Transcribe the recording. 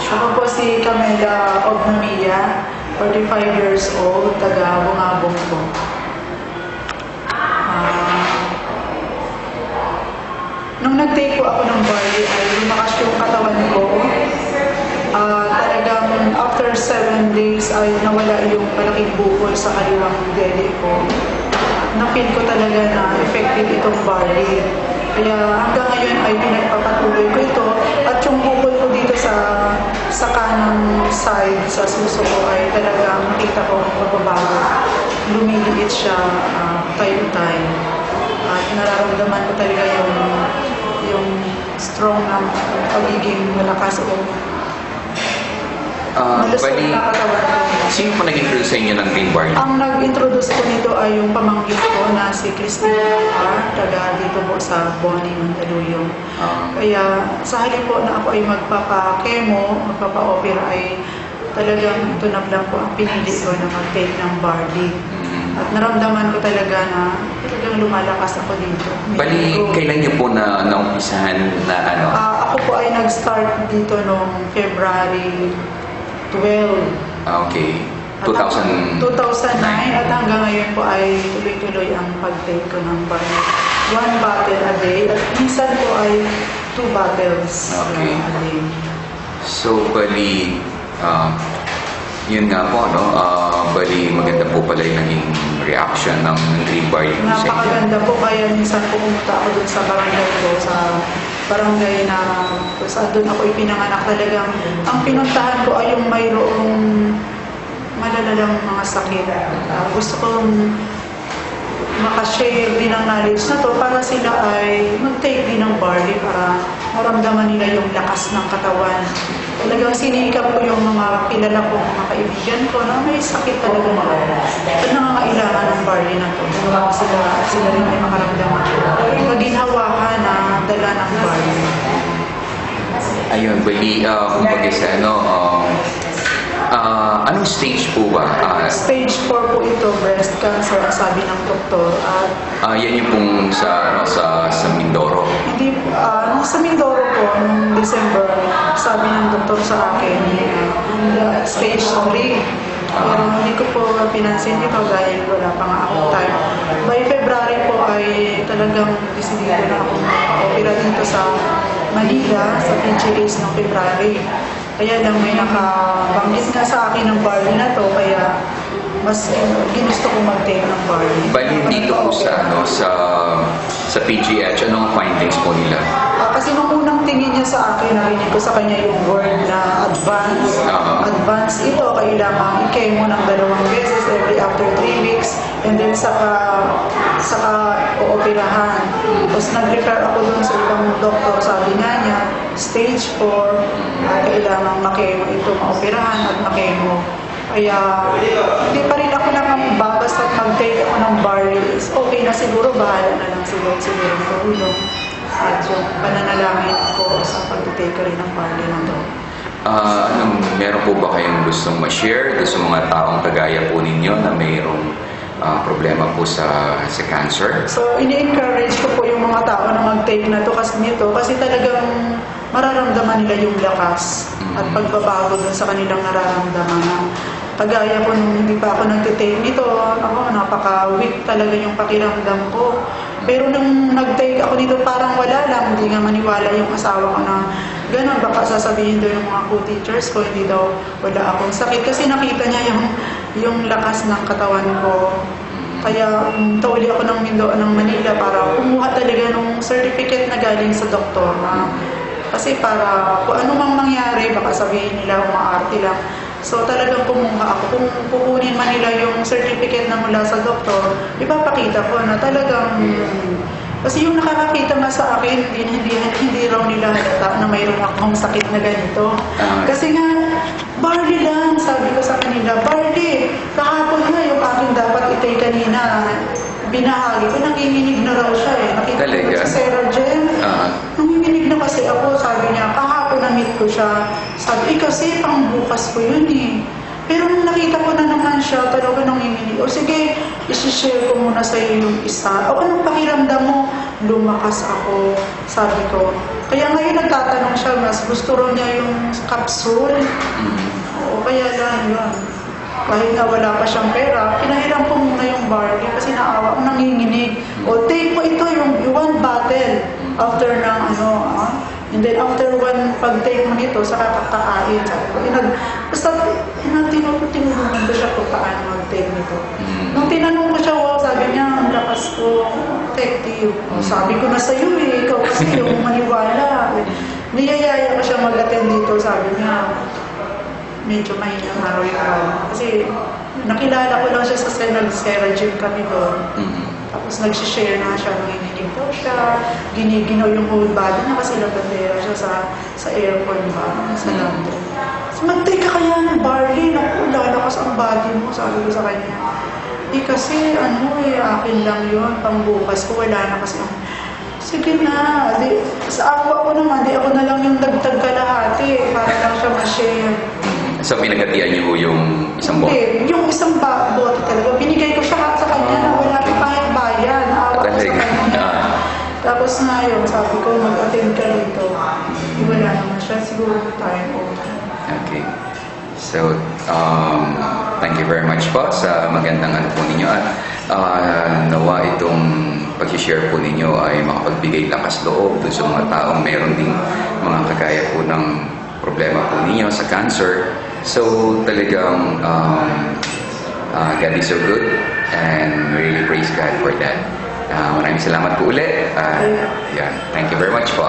Ako po si Camila Ognamilla, 45 years old, taga Bungabong po. Nung nag-take po ako ng barley ay lumakas yung katawan ko. Talagang after 7 days ay nawala yung malaking bukol sa kaliwang dede ko. Na-feel ko talaga na effective itong barley. Kaya hanggang ngayon ay pinagpapatuloy ko ito. At yung bukol ko dito sa kanang side, sa suso ko ay talagang nakita ko ang pagbabago. Lumiliit siya time to time. At nararamdaman ko talaga yung strong na pagiging malakas o Bali, sino po nag-introduce sa inyo ng green barley? Ang nag-introduce ko nito ay yung pamangkin ko na si Christine R. Taga dito po sa Boni, Mandaluyong. Kaya sa halip po na ako ay magpapa-chemo, magpapa-opera ay talagang ito na lang po ang pinili ko na mag-take ng barley. At naramdaman ko talaga na talagang lumalakas ako dito. Bali, kailan niyo po naumpisahan na ano? Ako po ay nag-start dito noong February 12. Okay. 2009. 2009 at hanggang ngayon po ay tuloy-tuloy ang pag-take ko ng barley. 1 bottle a day at minsan po ay 2 bottles Okay. a day. So, bali, yun nga po, no? Bali, maganda po pala yung naging reaction ng green barley sa inyo. Napakaganda po, kaya minsan po pumunta ako dun sa barangay ko, sa barangay na kung saan doon ako ipinanganak. Talagang ang pinuntahan ko ay yung mayroong malalalang mga sakit. Gusto kong makashare din ang knowledge na to para sila ay mag-take din ng barley para maramdaman nila yung lakas ng katawan. Talagang sinikap ko yung mga kilala ko, mga kaibigan ko na may sakit talaga na at nangangailangan ng barley na to. Sila rin ay makaramdaman. Maginhawahan na dala ng barley. Ayun, bali, kumbaga sa ano, anong stage po ba? Stage 4 po ito, breast cancer, ang sabi ng doktor. Yan yung pong sa Mindoro. Hindi, sa Mindoro po, noong December, sabi ng doktor sa akin, stage 3. Pero hindi ko po pinansin ito dahil wala pa nga akong time. By February po ay talagang decidido na akong opera dito sa Manila, sa PGH ng February. Kaya lang may nakabanggit nga sa akin ng barley na to, kaya mas ginusto ko mag-take ng barley. Bali, dito po sa PGH, anong findings po nila? Kasi nung unang tingin niya sa akin, narinig ko sa kanya yung word na advance. Advance ito, kailangan i-chemo ng 2 beses every after 3 weeks. And then saka ooperahan. Tapos nag-refer ako dun sa ibang doktor, sabi nga niya, stage 4, kailangan makemo ito, maoperahan at makemo. Kaya hindi pa rin ako basta mag-take ako ng barley. Okay na siguro, bahala na lang siguro tulong. At yung pananalangin ko sa pag-take rin ng barley na to. Meron po ba kayong gustong ma-share sa mga taong kagaya po ninyo na mayroong problema po sa cancer? So, ini-encourage ko po yung mga tao na mag-take na to kasi talagang mararamdaman nila yung lakas at pagbabago dun sa kanilang nararamdaman. Kagaya ko nung hindi pa ako nag-take nito, napaka-weak talaga yung pakiramdam ko. Pero nung nag-take ako nito, parang wala lang, hindi nga maniwala yung asawa ko na gano'n. Baka sasabihin daw yung mga co-teachers ko, hindi daw wala akong sakit. Kasi nakita niya yung lakas ng katawan ko. Kaya tauli ako ng Manila para kumuha talaga ng certificate na galing sa doktor. Kasi para kung ano mang mangyari, baka sabihin nila umaarte lang. So talagang kumuha ako. Kung kukunin man nila yung certificate na mula sa doktor, ipapakita ko na talagang kasi yung nakakakita nga sa akin, hindi raw nila halata na mayroon akong sakit na ganito. Kasi nga, barley lang, sabi ko sa kanila, barley, kahapon nga yung aking dapat itay kanina, binahagi ko, nanginginig na raw siya eh. Nakita ko sa Sarah Jen, nanginginig na kasi ako, sabi niya, kahapon na-meet ko siya, sabi, kasi pang bukas ko yun eh. Pero nung nakita ko na naman siya, talaga nanginginig. O sige, isi-share ko muna sa iyo yung isa. O anong pakiramdam mo? lumakas ako, sabi ko. Kaya ngayon nagtatanong siya, mas gusto raw niya yung capsule. Oo, kaya lang yun. Kahit nga wala pa siyang pera, pinahiram ko muna yung barley kasi naawa ko, nanginginig. O, take mo ito, yung one bottle after ng and then after one pag-take mo nito, saka kakain. Sabi ko, basta tinulungan ko siya kung paano mag-take nito. Nung tinanong ko siya, wow, sabi niya, ang lakas ko, effective. O, sabi ko na sa'yo ikaw kasi yung maniwala. Niyayaya ko siya mag-attend dito, sabi niya, medyo mahina araw yung araw. Kasi nakilala ko lang siya sa Sierra Gym kami doon. Tapos nag-share na siya, nanginginig daw siya, giniginaw yung whole body niya kasi labandera siya sa aircon ba, sa London. So, mag-take ka kaya ng barley, naku, lalakas ang body mo, sabi ko sa kanya. Kasi akin lang yun, pangbukas ko, wala na kasi. Sige na, sa awa ko naman, ako na lang yung dagdag kalahati, para lang siya ma-share. So, pinagatian niyo yung isang bote? Hindi, yung isang bote talaga. Binigay ko siya sa kanya na wala pa kahit bayan. Naawa ko sa kanya. Tapos na yun, sabi ko, mag-attend ka rito. Wala naman siya, siguro time over. Okay. So, thank you very much po sa magandang ano po ninyo. At nawa itong pag-share po ninyo ay makapagbigay lakas loob dun sa mga taong meron ding mga kagaya po ng problema po ninyo sa cancer. So, talagang God is so good and really praise God for that. Maraming salamat po ulit. Yan. Thank you very much po.